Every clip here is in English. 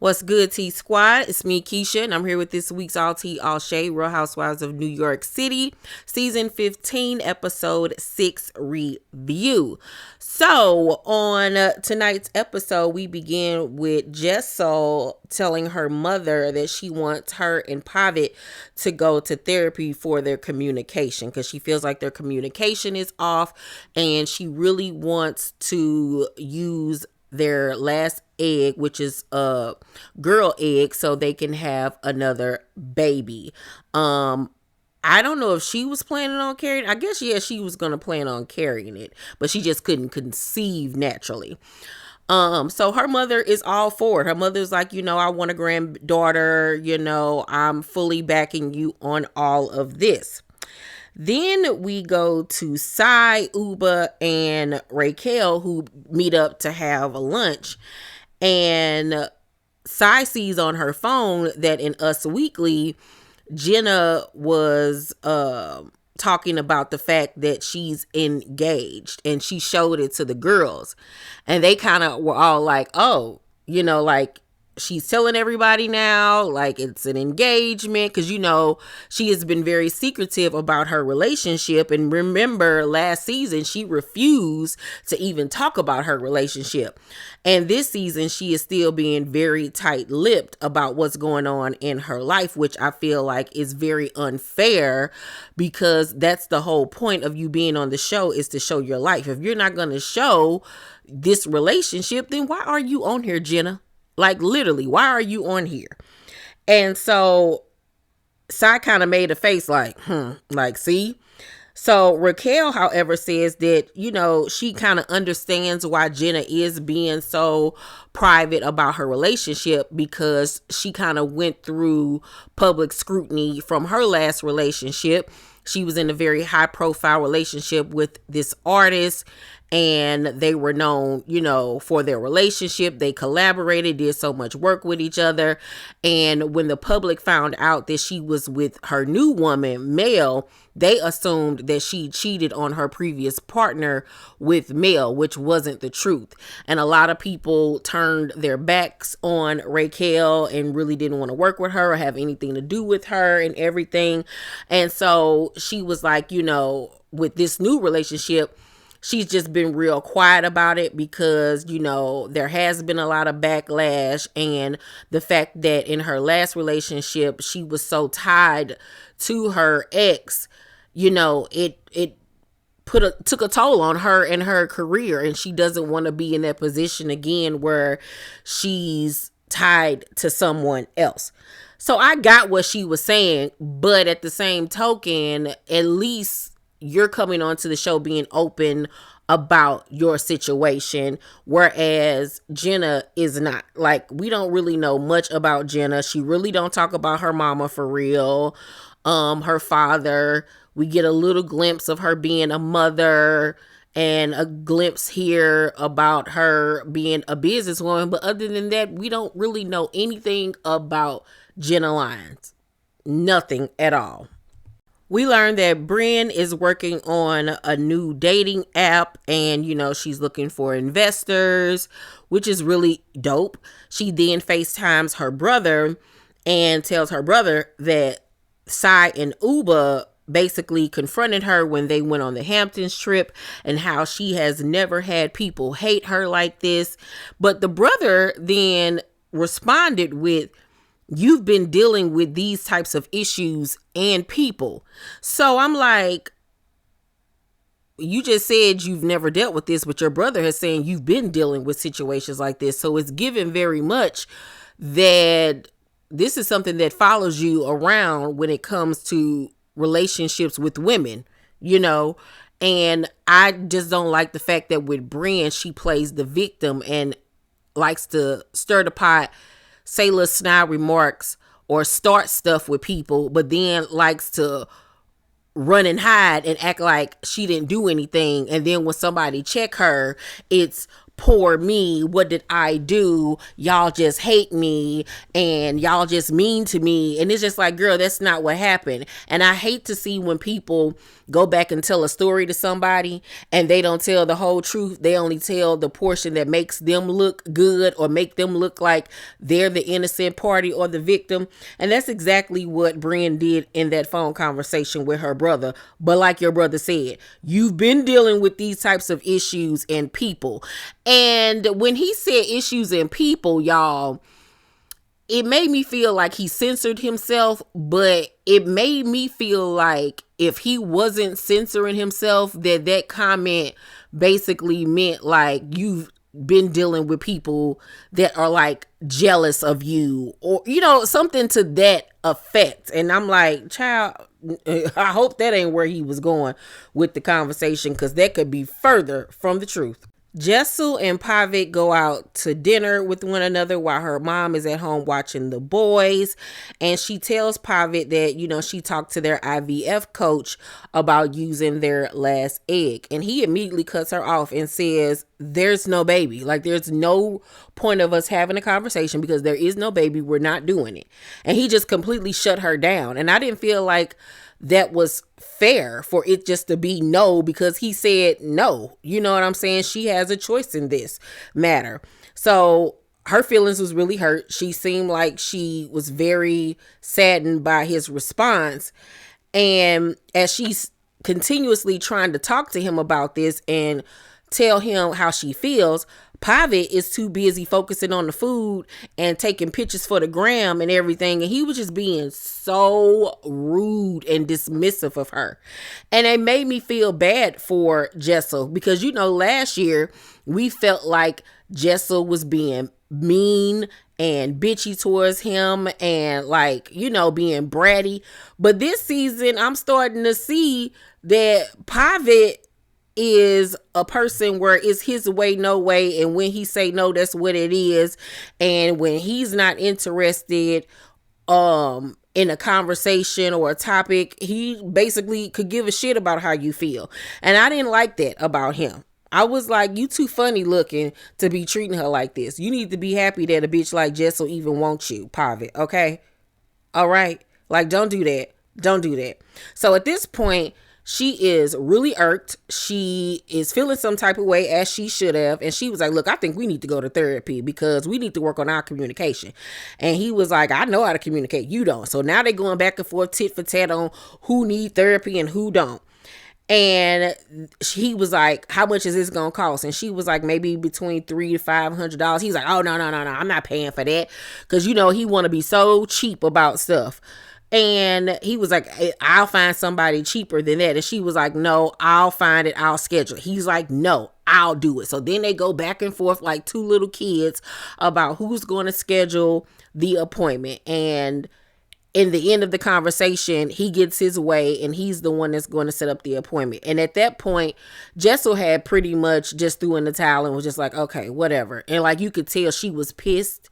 What's good, T Squad? It's me, Keisha, and I'm here with this week's All Tea, All Shade, Real Housewives of New York City, Season 15, Episode 6 review. So, on tonight's episode, we begin with Jessel telling her mother that she wants her and Pavit to go to therapy for their communication because she feels like their communication is off and she really wants to use their last egg, which is a girl egg, so they can have another baby. I don't know if she was planning on carrying. I guess she was gonna plan on carrying it, but she just couldn't conceive naturally. So her mother is all for it. Her mother's like, I want a granddaughter, I'm fully backing you on all of this. Then we go to Sai, Ubah, and Racquel, who meet up to have a lunch. And Sai sees on her phone that in Us Weekly, Jenna was talking about the fact that she's engaged. And she showed it to the girls. And they kind of were all like, oh, like, she's telling everybody now, like it's an engagement, because she has been very secretive about her relationship. And remember, last season she refused to even talk about her relationship, and this season she is still being very tight-lipped about what's going on in her life, which I feel like is very unfair, because that's the whole point of you being on the show, is to show your life. If you're not going to show this relationship, then why are you on here, Jenna? Like, literally, why are you on here? And so Sai kind of made a face like, see? So Racquel, however, says that, she kind of understands why Jenna is being so private about her relationship, because she kind of went through public scrutiny from her last relationship. She was in a very high profile relationship with this artist, and they were known, for their relationship. They collaborated, did so much work with each other. And when the public found out that she was with her new woman, Mel, they assumed that she cheated on her previous partner with Mel, which wasn't the truth. And a lot of people turned their backs on Racquel and really didn't want to work with her or have anything to do with her and everything. And so she was like, with this new relationship, she's just been real quiet about it because, there has been a lot of backlash, and the fact that in her last relationship, she was so tied to her ex, it took a toll on her and her career, and she doesn't want to be in that position again where she's tied to someone else. So I got what she was saying, but at the same token, at least you're coming onto the show being open about your situation, whereas Jenna is not. Like, we don't really know much about Jenna. She really don't talk about her mama for real. Her father, we get a little glimpse of her being a mother and a glimpse here about her being a businesswoman. But other than that, we don't really know anything about Jenna Lyons. Nothing at all. We learned that Brynn is working on a new dating app, and, she's looking for investors, which is really dope. She then FaceTimes her brother and tells her brother that Sai and Ubah basically confronted her when they went on the Hamptons trip, and how she has never had people hate her like this. But the brother then responded with, "You've been dealing with these types of issues and people." So I'm like, you just said you've never dealt with this, but your brother is saying you've been dealing with situations like this. So it's given very much that this is something that follows you around when it comes to relationships with women, and I just don't like the fact that with Brynn, she plays the victim and likes to stir the pot, say little snide remarks, or start stuff with people, but then likes to run and hide and act like she didn't do anything. And then when somebody check her, it's poor me, what did I do? Y'all just hate me and y'all just mean to me. And it's just like, girl, that's not what happened. And I hate to see when people go back and tell a story to somebody and they don't tell the whole truth. They only tell the portion that makes them look good or make them look like they're the innocent party or the victim. And that's exactly what Brynn did in that phone conversation with her brother. But like your brother said, you've been dealing with these types of issues and people. And when he said issues and people, y'all, it made me feel like he censored himself, but it made me feel like if he wasn't censoring himself, that comment basically meant like you've been dealing with people that are like jealous of you or, you know, something to that effect. And I'm like, child, I hope that ain't where he was going with the conversation, because that could be further from the truth. Jessel and Pavit go out to dinner with one another while her mom is at home watching the boys. And she tells Pavit that, you know, she talked to their IVF coach about using their last egg. And he immediately cuts her off and says, there's no baby. Like, there's no point of us having a conversation because there is no baby. We're not doing it. And he just completely shut her down. And I didn't feel like that was fair for it just to be no, because he said no. You know what I'm saying? She has a choice in this matter. So her feelings was really hurt. She seemed like she was very saddened by his response. And as she's continuously trying to talk to him about this and tell him how she feels, Pavit is too busy focusing on the food and taking pictures for the gram and everything. And he was just being so rude and dismissive of her. And it made me feel bad for Jessel because, you know, last year we felt like Jessel was being mean and bitchy towards him and like, you know, being bratty. But this season I'm starting to see that Pavit is a person where it's his way, no way. And when he say no, that's what it is. And when he's not interested in a conversation or a topic, he basically could give a shit about how you feel. And I didn't like that about him. I was like, you too funny looking to be treating her like this. You need to be happy that a bitch like Jessel even wants you, Pavit. Okay? All right? Like, don't do that. Don't do that. So at this point, she is really irked. She is feeling some type of way, as she should have. And she was like, look, I think we need to go to therapy because we need to work on our communication. And he was like, I know how to communicate. You don't. So now they're going back and forth, tit for tat on who need therapy and who don't. And he was like, how much is this going to cost? And she was like, maybe between $300 to $500. He's like, oh, no. I'm not paying for that. Because, you know, he want to be so cheap about stuff. And he was like, I'll find somebody cheaper than that. And she was like, no, I'll find it. I'll schedule it. He's like, no, I'll do it. So then they go back and forth like two little kids about who's going to schedule the appointment. And in the end of the conversation, he gets his way and he's the one that's going to set up the appointment. And at that point, Jessel had pretty much just threw in the towel and was just like, okay, whatever. And like you could tell she was pissed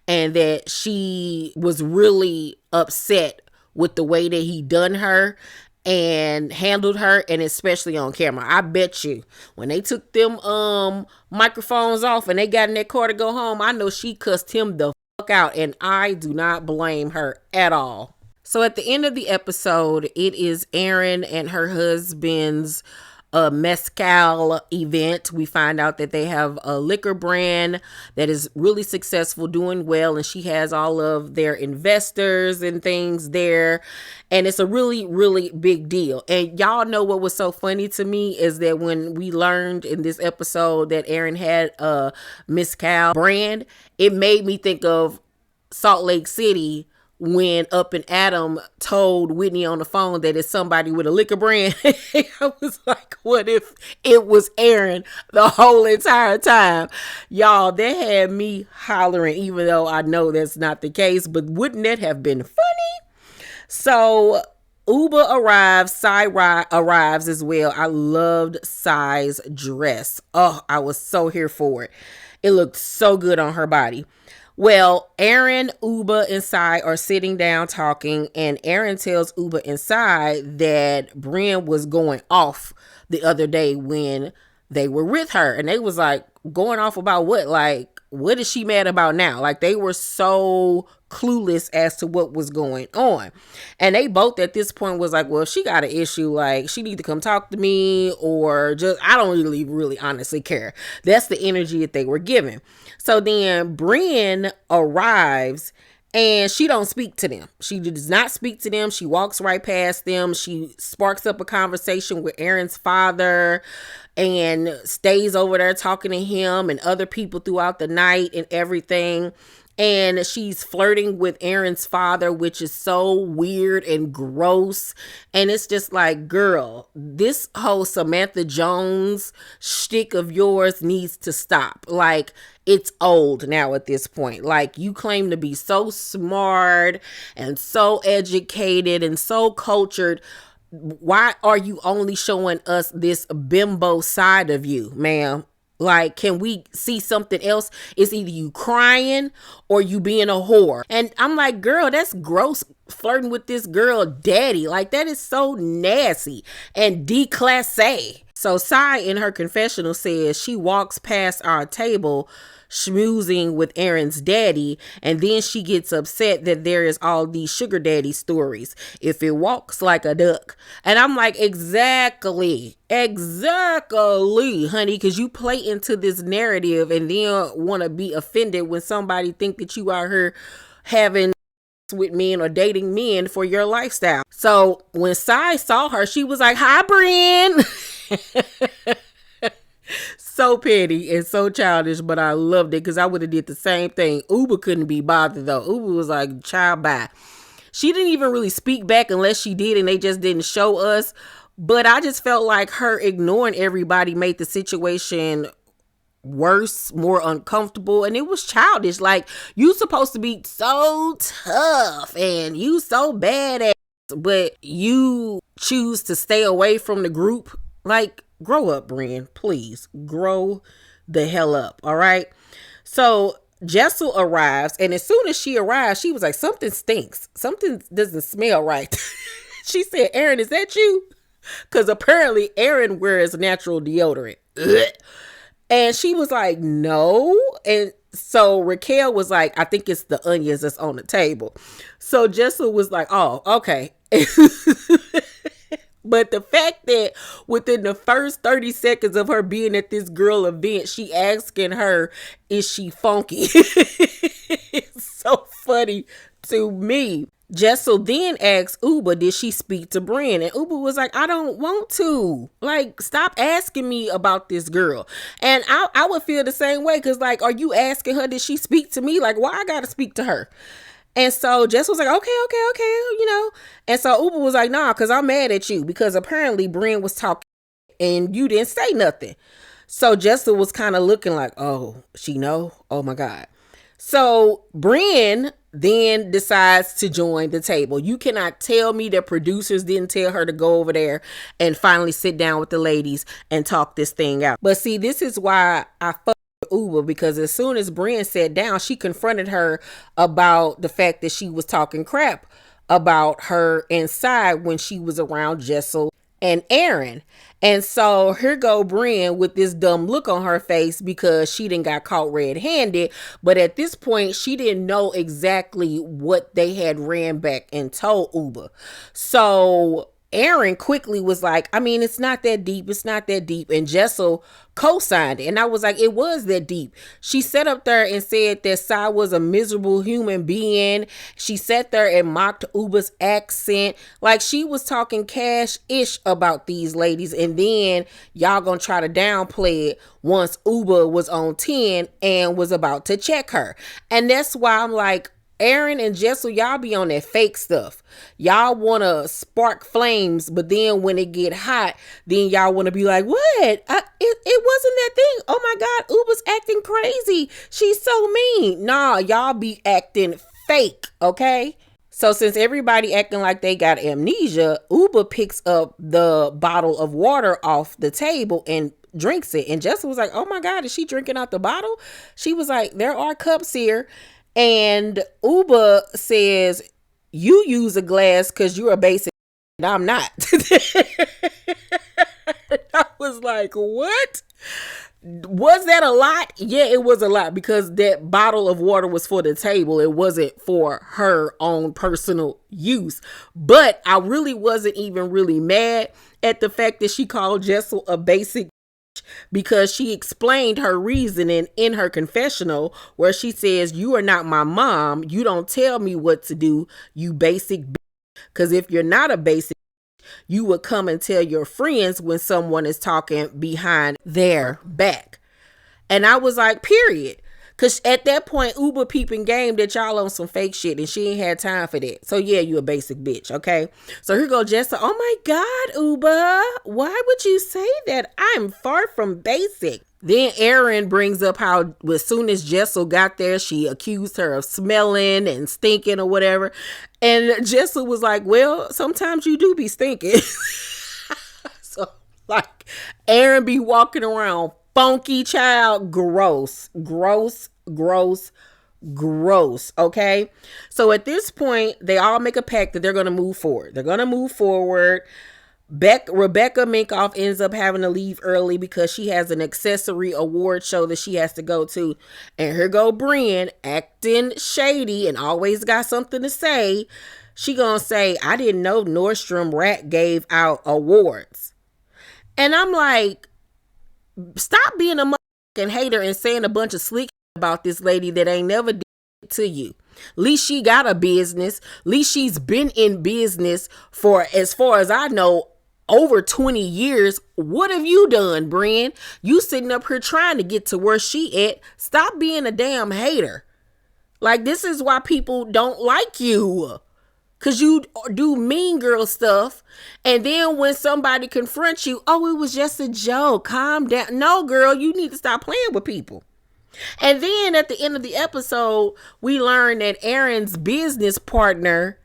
and that she was really upset with the way that he done her and handled her, and especially on camera. I bet you when they took them microphones off and they got in that car to go home, I know she cussed him the fuck out, and I do not blame her at all. So at the end of the episode, it is Erin and her husband's mezcal event. We find out that they have a liquor brand that is really successful, doing well, and she has all of their investors and things there, and it's a really, really big deal. And y'all know what was so funny to me is that when we learned in this episode that Erin had a mezcal brand, it made me think of Salt Lake City when Up and Adam told Whitney on the phone that it's somebody with a liquor brand. I was like, what if it was Erin the whole entire time? Y'all, that had me hollering, even though I know that's not the case, but wouldn't that have been funny? So Ubah arrives, Sai arrives as well. I loved Sai's dress. Oh, I was so here for it. It looked so good on her body. Well, Erin, Ubah, and Sai are sitting down talking, and Erin tells Ubah and Sai that Brynn was going off the other day when they were with her. And they was like, going off about what? Like, what is she mad about now? Like, they were so clueless as to what was going on. And they both at this point was like, well, if she got an issue, like, she need to come talk to me, or just, I don't really honestly care. That's the energy that they were giving. So then Brynn arrives and she don't speak to them. She does not speak to them. She walks right past them. She sparks up a conversation with Erin's father and stays over there talking to him and other people throughout the night and everything. And she's flirting with Erin's father, which is so weird and gross. And it's just like, girl, this whole Samantha Jones shtick of yours needs to stop. Like, it's old now at this point. Like, you claim to be so smart and so educated and so cultured. Why are you only showing us this bimbo side of you, ma'am? Like, can we see something else? It's either you crying or you being a whore. And I'm like, girl, that's gross, flirting with this girl daddy. Like, that is so nasty and déclassé. So Sai in her confessional says she walks past our table schmoozing with Erin's daddy, and then she gets upset that there is all these sugar daddy stories. If it walks like a duck. And I'm like, exactly, honey, because you play into this narrative and then want to be offended when somebody think that you are here having with men or dating men for your lifestyle. So when Sai saw her, she was like, hi, Brynn. So petty and so childish, but I loved it because I would have did the same thing. Ubah couldn't be bothered though. Ubah was like, child, bye. She didn't even really speak back unless she did, and they just didn't show us. But I just felt like her ignoring everybody made the situation worse, more uncomfortable, and it was childish. Like, you supposed to be so tough and you so badass, but you choose to stay away from the group. Like, grow up, Brynn. Please grow the hell up. All right. So Jessel arrives, and as soon as she arrives, she was like, something stinks. Something doesn't smell right. She said, Erin, is that you? Because apparently Erin wears natural deodorant. Ugh. And she was like, no. And so Racquel was like, I think it's the onions that's on the table. So Jessel was like, oh, okay. But the fact that within the first 30 seconds of her being at this girl event, she asking her, is she funky? It's so funny to me. Jessel then asked Ubah, did she speak to Brynn? And Ubah was like, I don't want to. Like, stop asking me about this girl. And I would feel the same way, because, like, are you asking her, did she speak to me? Like, why I gotta speak to her? And so Jess was like, okay, you know. And so Ubah was like, nah, because I'm mad at you, because apparently Brynn was talking and you didn't say nothing. So Jessel was kind of looking like, oh, she know? Oh my God. So Brynn then decides to join the table. You cannot tell me that producers didn't tell her to go over there and finally sit down with the ladies and talk this thing out. But see, this is why I Ubah, because as soon as Brynn sat down, she confronted her about the fact that she was talking crap about her inside when she was around Jessel and Erin. And so here go Brynn with this dumb look on her face because she didn't got caught red-handed. But at this point, she didn't know exactly what they had ran back and told Ubah. So Erin quickly was like, I mean, it's not that deep. It's not that deep. And Jessel co-signed it. And I was like, it was that deep. She sat up there and said that Sai was a miserable human being. She sat there and mocked Ubah's accent. Like, she was talking cash-ish about these ladies. And then y'all gonna try to downplay it once Ubah was on 10 and was about to check her. And that's why I'm like, Erin and Jessel, y'all be on that fake stuff. Y'all want to spark flames, but then when it get hot, then y'all want to be like, what? It wasn't that thing. Oh my God, Ubah's acting crazy. She's so mean. Nah, y'all be acting fake, okay? So since everybody acting like they got amnesia, Ubah picks up the bottle of water off the table and drinks it. And Jessel was like, oh my God, is she drinking out the bottle? She was like, there are cups here. And Ubah says, you use a glass because you're a basic and I'm not. I was like, what? Was that a lot? Yeah, it was a lot because that bottle of water was for the table. It wasn't for her own personal use. But I really wasn't even really mad at the fact that she called Jessel a basic, because she explained her reasoning in her confessional where she says, "You are not my mom. You don't tell me what to do, you basic bitch. Because if you're not a basic, you would come and tell your friends when someone is talking behind their back." And I was like, period. Because at that point, Ubah peeping game that y'all on some fake shit and she ain't had time for that. So yeah, you a basic bitch, okay? So here go Jessel. "Oh my God, Ubah, why would you say that? I'm far from basic." Then Erin brings up how as soon as Jessel got there, she accused her of smelling and stinking or whatever. And Jessel was like, "Well, sometimes you do be stinking." So like Erin be walking around funky, child, gross, okay? So at this point, they all make a pact that they're going to move forward. Rebecca Minkoff ends up having to leave early because she has an accessory award show that she has to go to. And here go Brynn acting shady and always got something to say. She gonna say, "I didn't know Nordstrom Rack gave out awards." And I'm like, stop being a motherfucking hater and saying a bunch of slick about this lady that ain't never did to you. At least she got a business. At least she's been in business for, as far as I know, over 20 years. What have you done, Brynn? You sitting up here trying to get to where she at. Stop being a damn hater. Like, this is why people don't like you. Because you do mean girl stuff. And then when somebody confronts you, "Oh, it was just a joke. Calm down." No, girl, you need to stop playing with people. And then at the end of the episode, we learn that Erin's business partner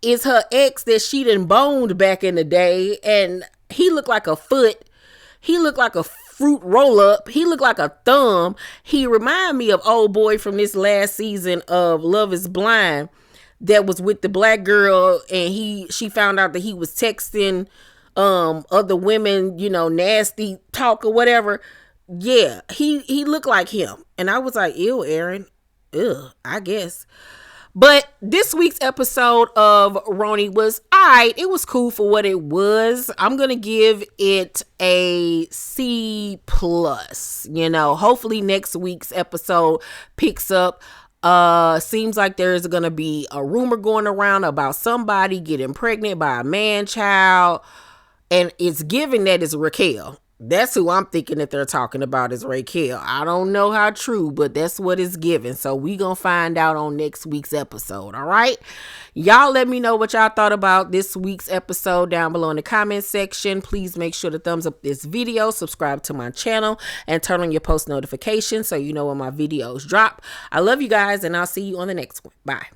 is her ex that she done boned back in the day. And he looked like a foot. He looked like a fruit roll up. He looked like a thumb. He reminded me of old boy from this last season of Love is Blind that was with the black girl, and she found out that he was texting other women, nasty talk or whatever. Yeah, he looked like him. And I was like, ew, Erin. Ugh, I guess. But this week's episode of Roni was alright. It was cool for what it was. I'm gonna give it a C+. Hopefully next week's episode picks up. Seems like there's gonna be a rumor going around about somebody getting pregnant by a man child, and it's given that it's Racquel. That's who I'm thinking that they're talking about, is Racquel. I don't know how true, but that's what it's given. So we gonna find out on next week's episode. All right, y'all let me know what y'all thought about this week's episode down below in the comment section. Please make sure to thumbs up this video, subscribe to my channel, and turn on your post notifications so you know when my videos drop. I love you guys, and I'll see you on the next one. Bye.